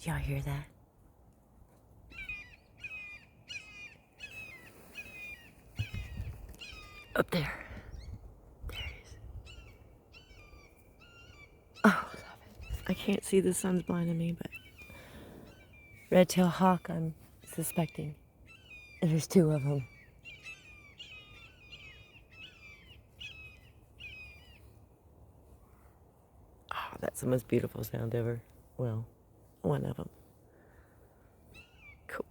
Did y'all hear that? Up there. There he is. Oh, love it. I can't see, the sun's blinding me, but red-tailed hawk, I'm suspecting. And there's two of them. Oh, that's the most beautiful sound ever. Well, one of them. Cool.